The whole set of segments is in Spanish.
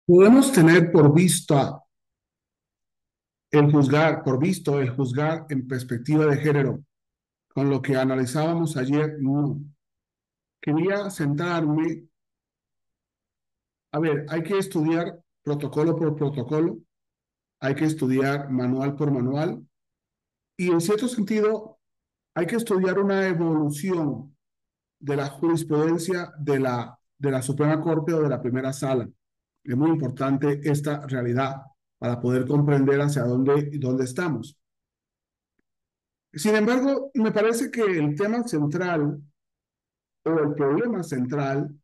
Podemos tener por visto el juzgar en perspectiva de género, con lo que analizábamos ayer, no. Quería centrarme, a ver, hay que estudiar protocolo por protocolo, hay que estudiar manual por manual, y en cierto sentido hay que estudiar una evolución de la jurisprudencia de la Suprema Corte o de la primera sala. Es muy importante esta realidad para poder comprender hacia dónde estamos. Sin embargo, me parece que el tema central o el problema central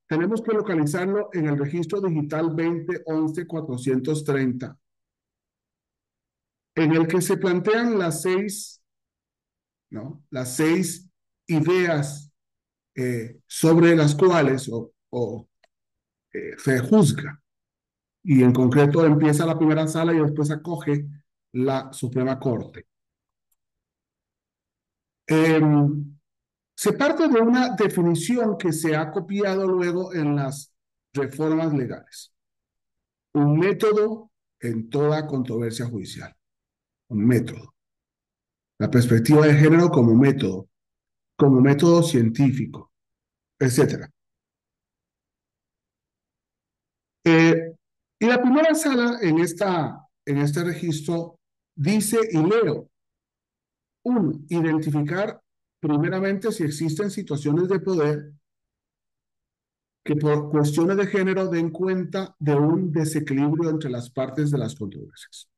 tenemos que localizarlo en el registro digital 2011-430, en el que se plantean las seis, ¿no? Las seis ideas sobre las cuales se juzga. Y en concreto empieza la primera sala y después acoge la Suprema Corte. Se parte de una definición que se ha copiado luego en las reformas legales. Un método en toda controversia judicial. Un método. La perspectiva de género como método científico, etcétera. Y la primera sala en este registro dice, y leo, uno, identificar primeramente si existen situaciones de poder que por cuestiones de género den cuenta de un desequilibrio entre las partes de las controversias.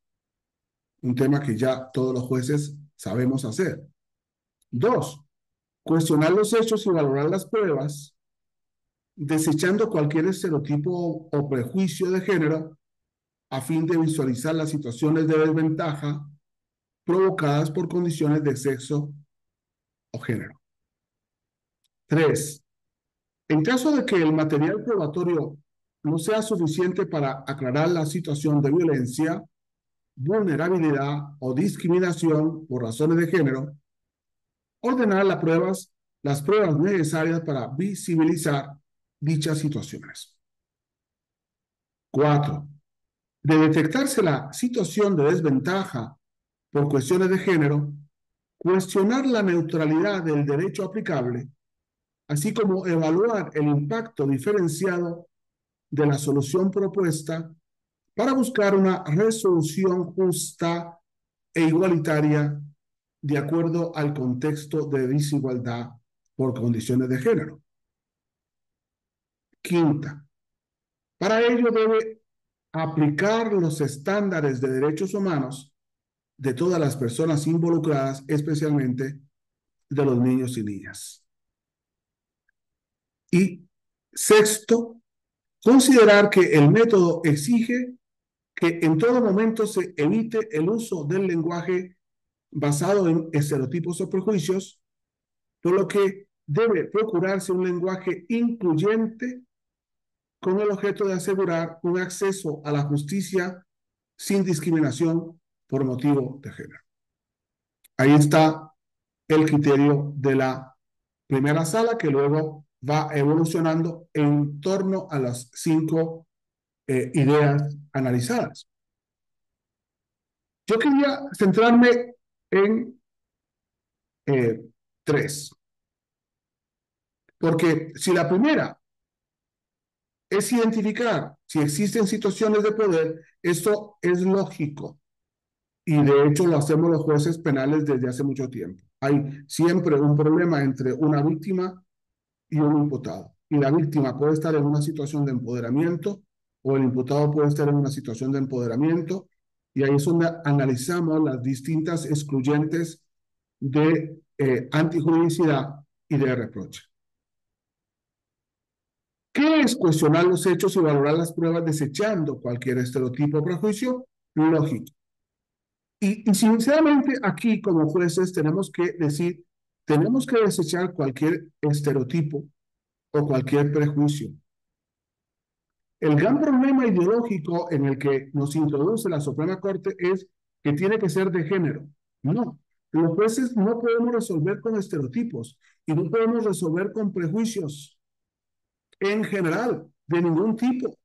Un tema que ya todos los jueces sabemos hacer. Dos, cuestionar los hechos y valorar las pruebas, desechando cualquier estereotipo o prejuicio de género a fin de visualizar las situaciones de desventaja provocadas por condiciones de sexo o género. Tres, en caso de que el material probatorio no sea suficiente para aclarar la situación de violencia, vulnerabilidad o discriminación por razones de género, ordenar las pruebas necesarias para visibilizar dichas situaciones. Cuatro, de detectarse la situación de desventaja por cuestiones de género, cuestionar la neutralidad del derecho aplicable, así como evaluar el impacto diferenciado de la solución propuesta para buscar una resolución justa e igualitaria de acuerdo al contexto de desigualdad por condiciones de género. Quinta, para ello debe aplicar los estándares de derechos humanos de todas las personas involucradas, especialmente de los niños y niñas. Y sexto, considerar que el método exige que en todo momento se evite el uso del lenguaje basado en estereotipos o prejuicios, por lo que debe procurarse un lenguaje incluyente con el objeto de asegurar un acceso a la justicia sin discriminación por motivo de género. Ahí está el criterio de la primera sala que luego va evolucionando en torno a las cinco ideas analizadas. Yo quería centrarme en tres, porque si la primera es identificar si existen situaciones de poder, esto es lógico y de hecho lo hacemos los jueces penales desde hace mucho tiempo. Hay siempre un problema entre una víctima y un imputado. Y la víctima puede estar en una situación de empoderamiento o el imputado puede estar en una situación de empoderamiento y ahí es donde analizamos las distintas excluyentes de antijuridicidad y de reproche. ¿Qué es cuestionar los hechos y valorar las pruebas desechando cualquier estereotipo o prejuicio? Lógico. Y sinceramente aquí como jueces tenemos que decir, tenemos que desechar cualquier estereotipo o cualquier prejuicio. El gran problema ideológico en el que nos introduce la Suprema Corte es que tiene que ser de género. No, los jueces no podemos resolver con estereotipos y no podemos resolver con prejuicios en general. de ningún tipo.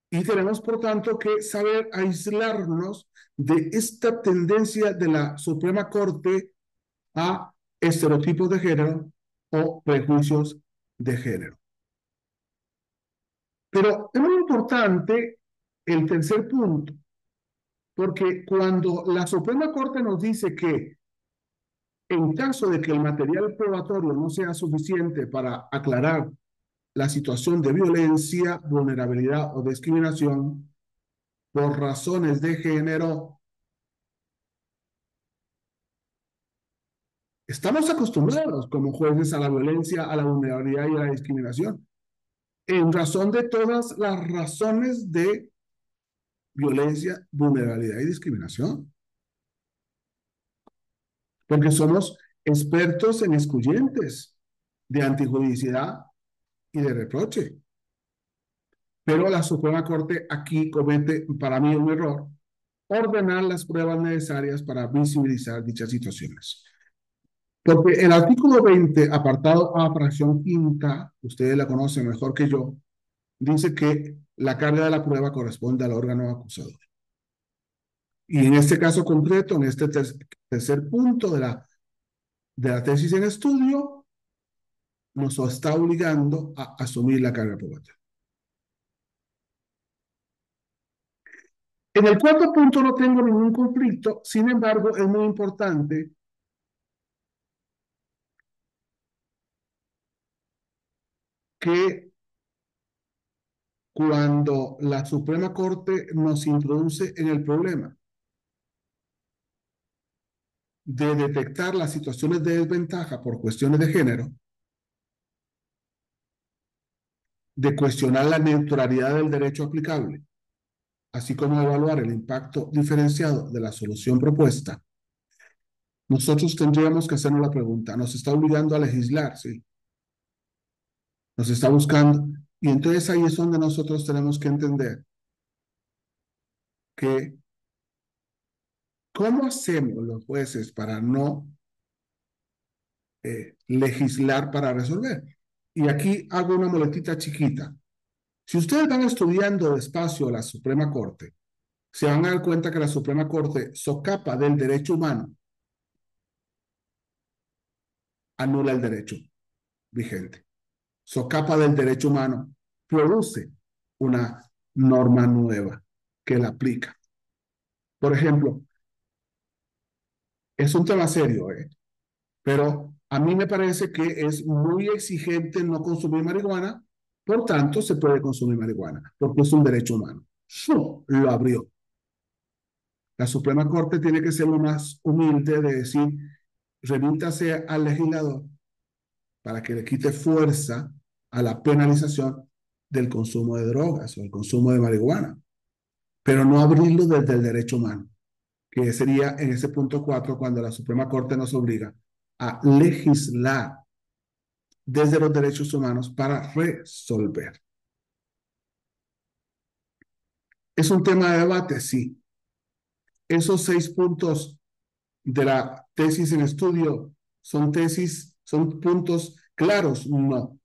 Y tenemos, por tanto, que saber aislarnos de esta tendencia de la Suprema Corte a estereotipos de género o prejuicios de género. Pero es muy importante el tercer punto, porque cuando la Suprema Corte nos dice que en caso de que el material probatorio no sea suficiente para aclarar la situación de violencia, vulnerabilidad o discriminación por razones de género, estamos acostumbrados como jueces a la violencia, a la vulnerabilidad y a la discriminación, en razón de todas las razones de violencia, vulnerabilidad y discriminación, porque somos expertos en excluyentes de antijudicialidad y de reproche. Pero la Suprema Corte aquí comete, para mí, un error: ordenar las pruebas necesarias para visibilizar dichas situaciones. Porque el artículo 20, apartado A, fracción quinta, ustedes la conocen mejor que yo, dice que la carga de la prueba corresponde al órgano acusador. Y en este caso concreto, en este tercer punto de la tesis en estudio, nos está obligando a asumir la carga probatoria. En el cuarto punto no tengo ningún conflicto, sin embargo, es muy importante que cuando la Suprema Corte nos introduce en el problema de detectar las situaciones de desventaja por cuestiones de género, de cuestionar la neutralidad del derecho aplicable, así como evaluar el impacto diferenciado de la solución propuesta, nosotros tendríamos que hacernos la pregunta: ¿nos está obligando a legislar? Sí. Nos está buscando. Y entonces ahí es donde nosotros tenemos que entender que ¿cómo hacemos los jueces para no legislar para resolver? Y aquí hago una muletita chiquita. Si ustedes van estudiando despacio la Suprema Corte, se van a dar cuenta que la Suprema Corte socapa del derecho humano, anula el derecho vigente. Socapa del derecho humano, produce una norma nueva que la aplica. Por ejemplo, es un tema serio, pero a mí me parece que es muy exigente no consumir marihuana, por tanto se puede consumir marihuana, porque es un derecho humano. Lo abrió. La Suprema Corte tiene que ser lo más humilde de decir: remítase al legislador para que le quite fuerza a la penalización del consumo de drogas o el consumo de marihuana, pero no abrirlo desde el derecho humano, que sería en ese punto 4 cuando la Suprema Corte nos obliga a legislar desde los derechos humanos para resolver. ¿Es un tema de debate? Sí. Esos 6 puntos de la tesis en estudio son puntos claros. No.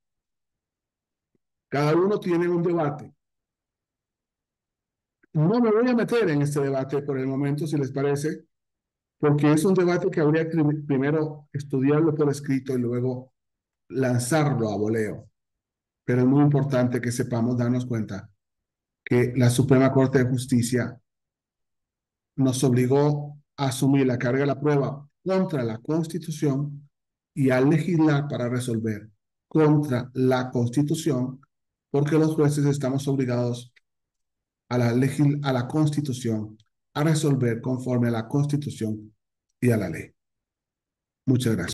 Cada uno tiene un debate. No me voy a meter en este debate por el momento, si les parece, porque es un debate que habría que primero estudiarlo por escrito y luego lanzarlo a voleo. Pero es muy importante que sepamos darnos cuenta que la Suprema Corte de Justicia nos obligó a asumir la carga de la prueba contra la Constitución y a legislar para resolver contra la Constitución, porque los jueces estamos obligados a la Constitución, a resolver conforme a la Constitución y a la ley. Muchas gracias.